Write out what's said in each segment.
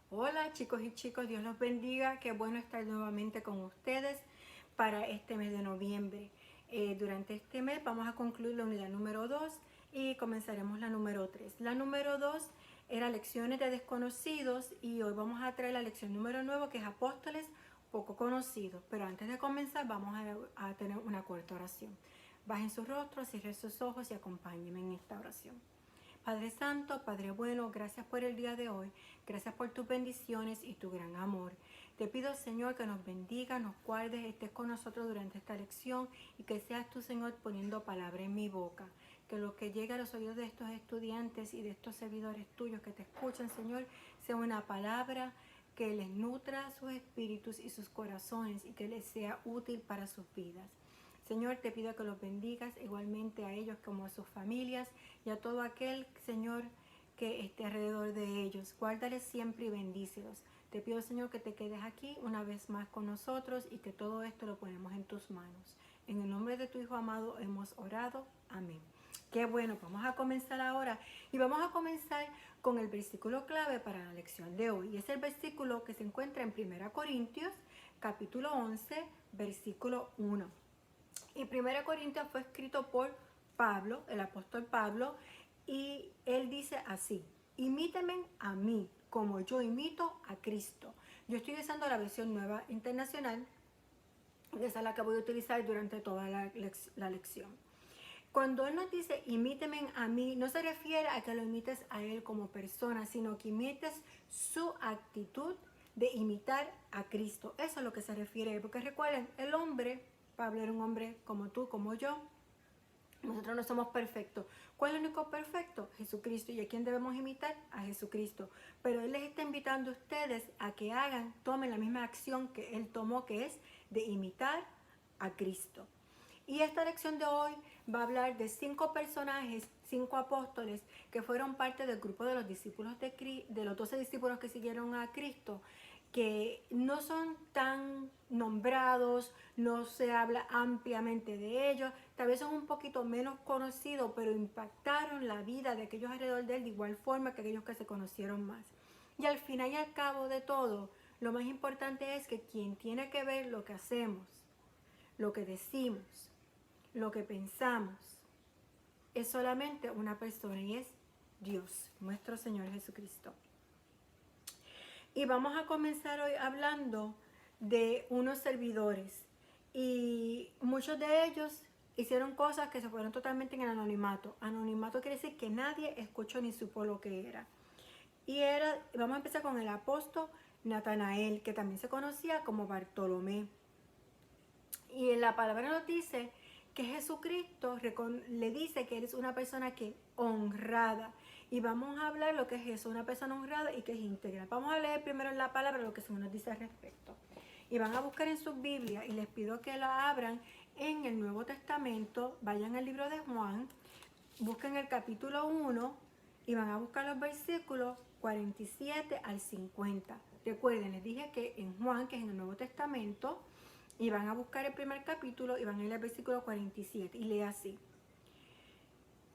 Hola chicos y chicos, Dios los bendiga. Qué bueno estar nuevamente con ustedes para este mes de noviembre. Durante este mes vamos a concluir la unidad número 2 y comenzaremos la número 3. La número 2 era lecciones de desconocidos y hoy vamos a traer la lección número 9 que es apóstoles poco conocidos. Pero antes de comenzar vamos a tener una corta oración. Bajen sus rostros, cierren sus ojos y acompáñenme en esta oración. Padre Santo, Padre bueno, gracias por el día de hoy, gracias por tus bendiciones y tu gran amor. Te pido, Señor, que nos bendiga, nos guardes, estés con nosotros durante esta lección y que seas tú, Señor, poniendo palabra en mi boca. Que lo que llegue a los oídos de estos estudiantes y de estos servidores tuyos que te escuchan, Señor, sea una palabra que les nutra sus espíritus y sus corazones y que les sea útil para sus vidas. Señor, te pido que los bendigas igualmente a ellos como a sus familias y a todo aquel, Señor, que esté alrededor de ellos. Guárdales siempre y bendícelos. Te pido, Señor, que te quedes aquí una vez más con nosotros y que todo esto lo ponemos en tus manos. En el nombre de tu Hijo amado hemos orado. Amén. Qué bueno, vamos a comenzar ahora y vamos a comenzar con el versículo clave para la lección de hoy. Y es el versículo que se encuentra en 1 Corintios, capítulo 11, versículo 1. Y 1 Corintios fue escrito por Pablo, el apóstol Pablo, y él dice así: imítenme a mí como yo imito a Cristo. Yo estoy usando la versión nueva internacional, esa es la que voy a utilizar durante toda la lección. Cuando él nos dice imítenme a mí, no se refiere a que lo imites a él como persona, sino que imites su actitud de imitar a Cristo. Eso es lo que se refiere, porque recuerden, el hombre, Pablo era un hombre como tú, como yo. Nosotros no somos perfectos. ¿Cuál es el único perfecto? Jesucristo. ¿Y a quién debemos imitar? A Jesucristo. Pero Él les está invitando a ustedes a que tomen la misma acción que Él tomó, que es de imitar a Cristo. Y esta lección de hoy va a hablar de 5 personajes, 5 apóstoles que fueron parte del grupo de los discípulos de los 12 discípulos que siguieron a Cristo, que no son tan nombrados, no se habla ampliamente de ellos, tal vez son un poquito menos conocidos, pero impactaron la vida de aquellos alrededor de él de igual forma que aquellos que se conocieron más. Y al final y al cabo de todo, lo más importante es que quien tiene que ver lo que hacemos, lo que decimos, lo que pensamos, es solamente una persona y es Dios, nuestro Señor Jesucristo. Y vamos a comenzar hoy hablando de unos servidores. Y muchos de ellos hicieron cosas que se fueron totalmente en el anonimato. Anonimato quiere decir que nadie escuchó ni supo lo que era. Vamos a empezar con el apóstol Natanael, que también se conocía como Bartolomé. Y en la palabra nos dice que Jesucristo le dice que eres una persona que honrada. Y vamos a hablar lo que es eso, una persona honrada y que es íntegra. Vamos a leer primero en la palabra lo que se nos dice al respecto. Y van a buscar en sus Biblias y les pido que la abran en el Nuevo Testamento. Vayan al libro de Juan, busquen el capítulo 1 y van a buscar los versículos 47 al 50. Recuerden, les dije que en Juan, que es en el Nuevo Testamento, y van a buscar el primer capítulo y van a ir al versículo 47 y lee así: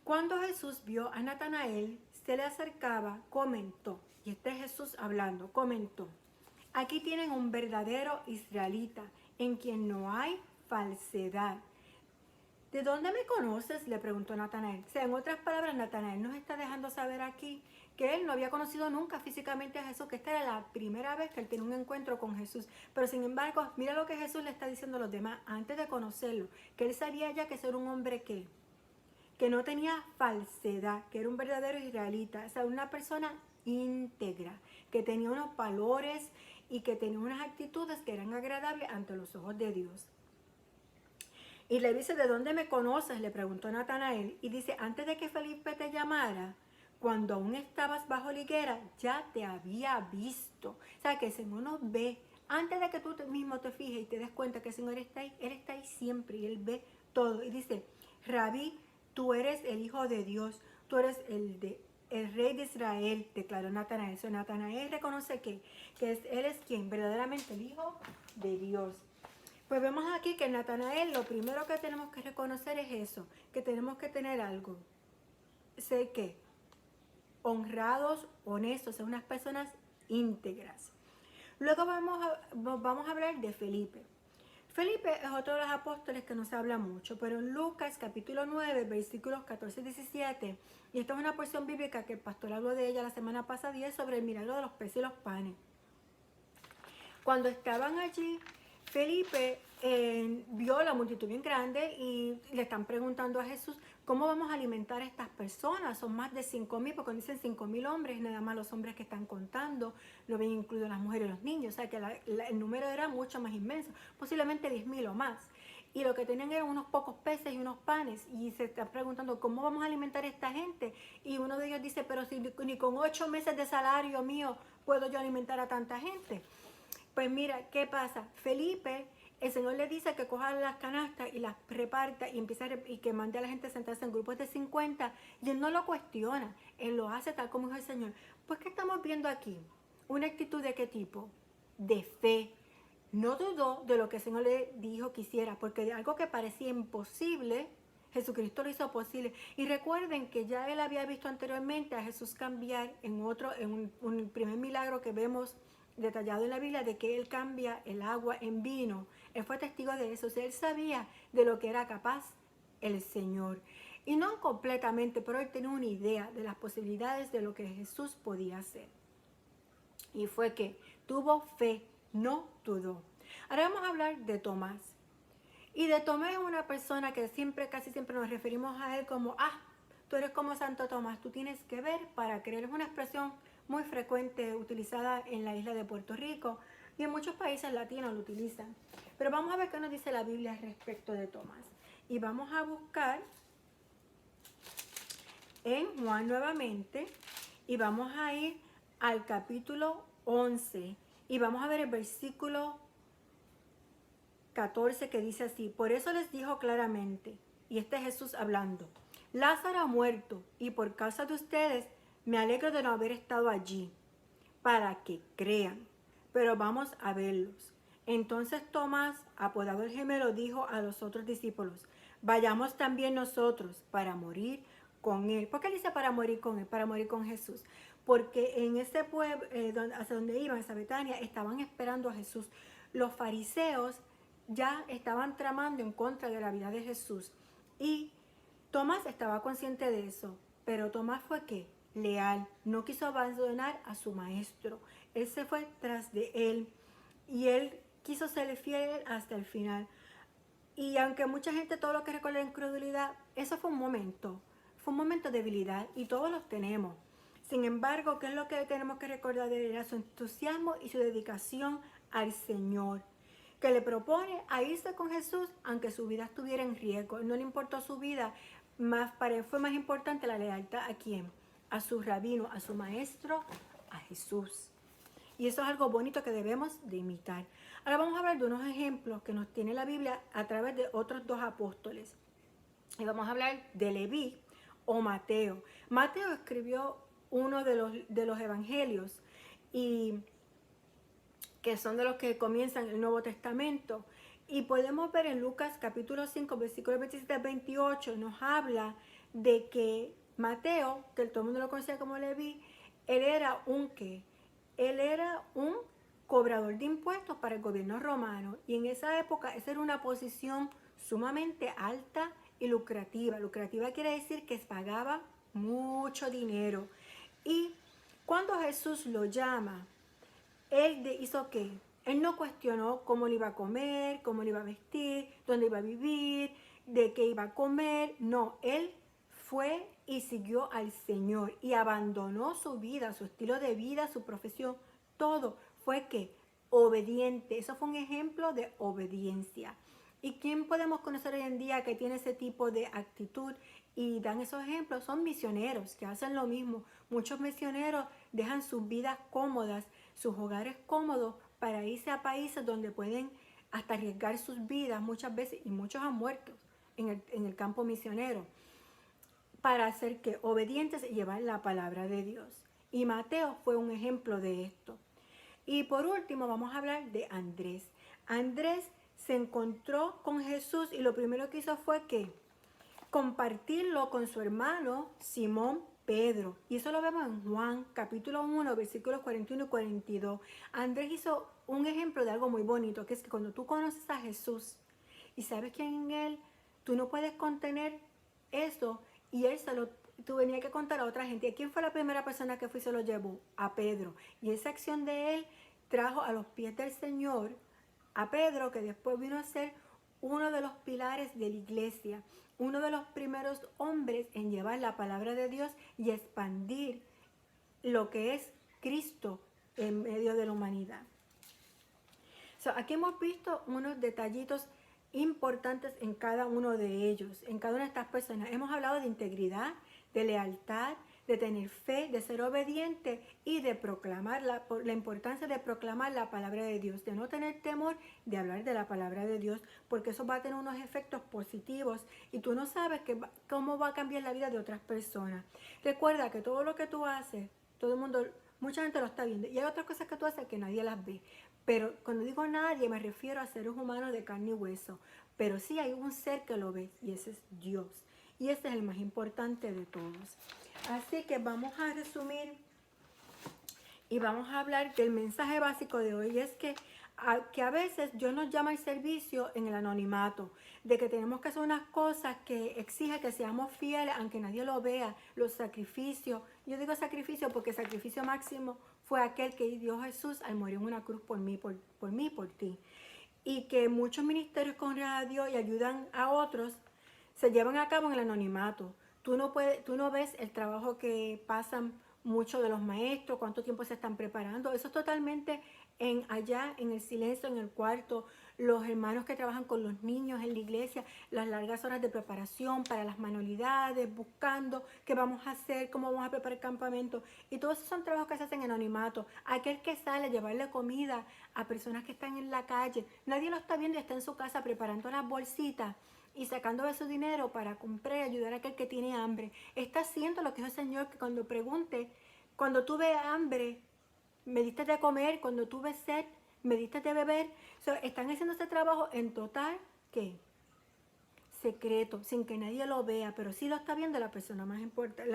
cuando Jesús vio a Natanael, se le acercaba, comentó, y este es Jesús hablando, comentó: aquí tienen un verdadero israelita, en quien no hay falsedad. ¿De dónde me conoces?, le preguntó Natanael. O sea, en otras palabras, Natanael nos está dejando saber aquí que él no había conocido nunca físicamente a Jesús, que esta era la primera vez que él tiene un encuentro con Jesús. Pero sin embargo, mira lo que Jesús le está diciendo a los demás antes de conocerlo, que él sabía ya que ser un hombre que no tenía falsedad, que era un verdadero israelita, o sea, una persona íntegra, que tenía unos valores y que tenía unas actitudes que eran agradables ante los ojos de Dios. Y le dice: ¿de dónde me conoces?, le preguntó Natanael. Y dice: antes de que Felipe te llamara, cuando aún estabas bajo la higuera, ya te había visto. O sea, que el Señor nos ve. Antes de que tú mismo te fijes y te des cuenta que el Señor está ahí, Él está ahí siempre y Él ve todo. Y dice: Rabí, tú eres el Hijo de Dios, tú eres el Rey de Israel, declaró Natanael. So, Natanael reconoce que Él es quien, verdaderamente el Hijo de Dios. Pues vemos aquí que en Natanael lo primero que tenemos que reconocer es eso, que tenemos que tener algo. Sé que honrados, honestos, son unas personas íntegras. Luego vamos a hablar de Felipe. Felipe es otro de los apóstoles que no se habla mucho, pero en Lucas capítulo 9, versículos 14 y 17, y esta es una porción bíblica que el pastor habló de ella la semana pasada, y es sobre el milagro de los peces y los panes. Cuando estaban allí, Felipe vio la multitud bien grande y le están preguntando a Jesús, ¿cómo vamos a alimentar a estas personas? Son más de 5,000, porque dicen 5,000 hombres, nada más los hombres que están contando, no ven incluidos las mujeres y los niños, o sea que el número era mucho más inmenso, posiblemente 10,000 o más. Y lo que tenían eran unos pocos peces y unos panes, y se está preguntando, ¿cómo vamos a alimentar a esta gente? Y uno de ellos dice, pero si ni con 8 meses de salario mío puedo yo alimentar a tanta gente. Pues mira, ¿qué pasa? Felipe, el Señor le dice que coja las canastas y las reparta y que mande a la gente a sentarse en grupos de 50, y él no lo cuestiona, él lo hace tal como dijo el Señor. Pues ¿qué estamos viendo aquí? ¿Una actitud de qué tipo? De fe. No dudó de lo que el Señor le dijo que hiciera, porque de algo que parecía imposible, Jesucristo lo hizo posible. Y recuerden que ya él había visto anteriormente a Jesús cambiar en un primer milagro que vemos detallado en la Biblia, de que él cambia el agua en vino. Él fue testigo de eso, o sea, él sabía de lo que era capaz el Señor. Y no completamente, pero él tenía una idea de las posibilidades de lo que Jesús podía hacer. Y fue que tuvo fe, no dudó. Ahora vamos a hablar de Tomás. Y de Tomás es una persona que casi siempre nos referimos a él como, tú eres como Santo Tomás, tú tienes que ver para creer. Es una expresión muy frecuente utilizada en la isla de Puerto Rico y en muchos países latinos lo utilizan. Pero vamos a ver qué nos dice la Biblia respecto de Tomás. Y vamos a buscar en Juan nuevamente y vamos a ir al capítulo 11 y vamos a ver el versículo 14 que dice así: por eso les dijo claramente, y este es Jesús hablando, Lázaro ha muerto y por causa de ustedes me alegro de no haber estado allí para que crean, pero vamos a verlos. Entonces Tomás, apodado el gemelo, dijo a los otros discípulos, vayamos también nosotros para morir con él. ¿Por qué dice para morir con él? Para morir con Jesús. Porque en ese pueblo, hacia donde iban, esa Betania, estaban esperando a Jesús. Los fariseos ya estaban tramando en contra de la vida de Jesús. Y Tomás estaba consciente de eso. Pero Tomás fue ¿qué? Leal, no quiso abandonar a su maestro. Él se fue tras de él y él quiso ser fiel hasta el final. Y aunque mucha gente todo lo que recuerda la incredulidad, eso fue un momento de debilidad y todos los tenemos. Sin embargo, ¿qué es lo que tenemos que recordar de él? Era su entusiasmo y su dedicación al Señor, que le propone a irse con Jesús aunque su vida estuviera en riesgo. No le importó su vida, para él fue más importante la lealtad ¿a quién? A su rabino, a su maestro, a Jesús. Y eso es algo bonito que debemos de imitar. Ahora vamos a hablar de unos ejemplos que nos tiene la Biblia a través de otros dos apóstoles. Y vamos a hablar de Leví o Mateo. Mateo escribió uno de los evangelios y que son de los que comienzan el Nuevo Testamento. Y podemos ver en Lucas capítulo 5, versículos 27 al 28, nos habla de que Mateo, que todo el mundo lo conocía como Leví, él era un ¿qué? Él era un cobrador de impuestos para el gobierno romano. Y en esa época esa era una posición sumamente alta y lucrativa. Lucrativa quiere decir que pagaba mucho dinero. Y cuando Jesús lo llama, él hizo ¿qué? Él no cuestionó cómo le iba a comer, cómo le iba a vestir, dónde iba a vivir, de qué iba a comer. No, él fue y siguió al Señor y abandonó su vida, su estilo de vida, su profesión, todo. Fue ¿qué? Obediente. Eso fue un ejemplo de obediencia. ¿Y quién podemos conocer hoy en día que tiene ese tipo de actitud y dan esos ejemplos? Son misioneros que hacen lo mismo. Muchos misioneros dejan sus vidas cómodas, sus hogares cómodos para irse a países donde pueden hasta arriesgar sus vidas muchas veces, y muchos han muerto en el campo misionero, para ser que obedientes y llevar la palabra de Dios. Y Mateo fue un ejemplo de esto. Y por último vamos a hablar de Andrés. Andrés se encontró con Jesús y lo primero que hizo fue que compartirlo con su hermano Simón Pedro. Y eso lo vemos en Juan, capítulo 1, versículos 41 y 42. Andrés hizo un ejemplo de algo muy bonito, que es que cuando tú conoces a Jesús y sabes quién en Él, tú no puedes contener eso, y tú venías que contar a otra gente. ¿Y quién fue la primera persona que fue y se lo llevó? A Pedro. Y esa acción de él trajo a los pies del Señor a Pedro, que después vino a ser uno de los pilares de la iglesia, uno de los primeros hombres en llevar la palabra de Dios y expandir lo que es Cristo en medio de la humanidad. Aquí hemos visto unos detallitos importantes en cada uno de ellos, en cada una de estas personas. Hemos hablado de integridad, de lealtad, de tener fe, de ser obediente y de proclamar la importancia de proclamar la palabra de Dios, de no tener temor de hablar de la palabra de Dios, porque eso va a tener unos efectos positivos y tú no sabes cómo va a cambiar la vida de otras personas. Recuerda que todo lo que tú haces, todo el mundo, mucha gente lo está viendo, y hay otras cosas que tú haces que nadie las ve. Pero cuando digo nadie, me refiero a seres humanos de carne y hueso. Pero sí hay un ser que lo ve, y ese es Dios. Y ese es el más importante de todos. Así que vamos a resumir y vamos a hablar del mensaje básico de hoy. Y es que a veces Dios nos llama al servicio en el anonimato, de que tenemos que hacer unas cosas que exige que seamos fieles, aunque nadie lo vea, los sacrificios. Yo digo sacrificio porque el sacrificio máximo fue aquel que dio Jesús al morir en una cruz por mí, por ti. Y que muchos ministerios que honran a Dios y ayudan a otros se llevan a cabo en el anonimato. Tú no ves el trabajo que pasan muchos de los maestros, cuánto tiempo se están preparando. Eso es totalmente allá en el silencio, en el cuarto. Los hermanos que trabajan con los niños en la iglesia, las largas horas de preparación para las manualidades, buscando qué vamos a hacer, cómo vamos a preparar el campamento. Y todos esos son trabajos que se hacen en anonimato. Aquel que sale a llevarle comida a personas que están en la calle, nadie lo está viendo y está en su casa preparando las bolsitas y sacando de su dinero para comprar y ayudar a aquel que tiene hambre. Está haciendo lo que dijo el Señor, que cuando pregunte, cuando tuve hambre, me diste de comer, cuando tuve sed, me diste de beber. Están haciendo ese trabajo en total, ¿qué? Secreto, sin que nadie lo vea, pero sí lo está viendo la persona más importante,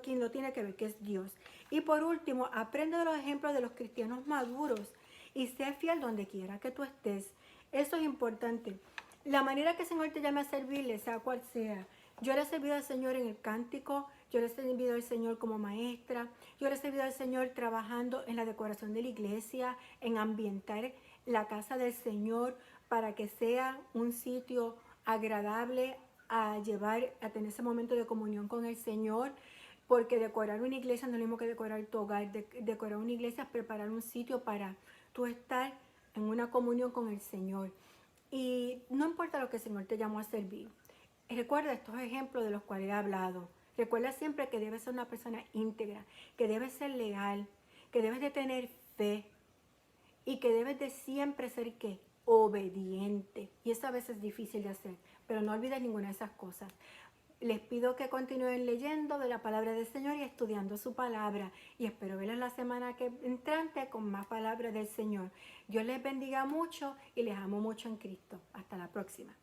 quien lo tiene que ver, que es Dios. Y por último, aprende de los ejemplos de los cristianos maduros y sé fiel donde quiera que tú estés. Eso es importante. La manera que el Señor te llame a servirle, sea cual sea. Yo le he servido al Señor en el cántico, yo le he servido al Señor como maestra, yo le he servido al Señor trabajando en la decoración de la iglesia, en ambientar la casa del Señor para que sea un sitio agradable a tener ese momento de comunión con el Señor, porque decorar una iglesia no es lo mismo que decorar tu hogar. Decorar una iglesia es preparar un sitio para tú estar en una comunión con el Señor. Y no importa lo que el Señor te llamó a servir. Recuerda estos ejemplos de los cuales he hablado. Recuerda siempre que debes ser una persona íntegra, que debes ser leal, que debes de tener fe y que debes de siempre ser, ¿qué? Obediente. Y eso a veces es difícil de hacer, pero no olvides ninguna de esas cosas. Les pido que continúen leyendo de la palabra del Señor y estudiando su palabra. Y espero verlos la semana entrante con más palabras del Señor. Dios les bendiga mucho y les amo mucho en Cristo. Hasta la próxima.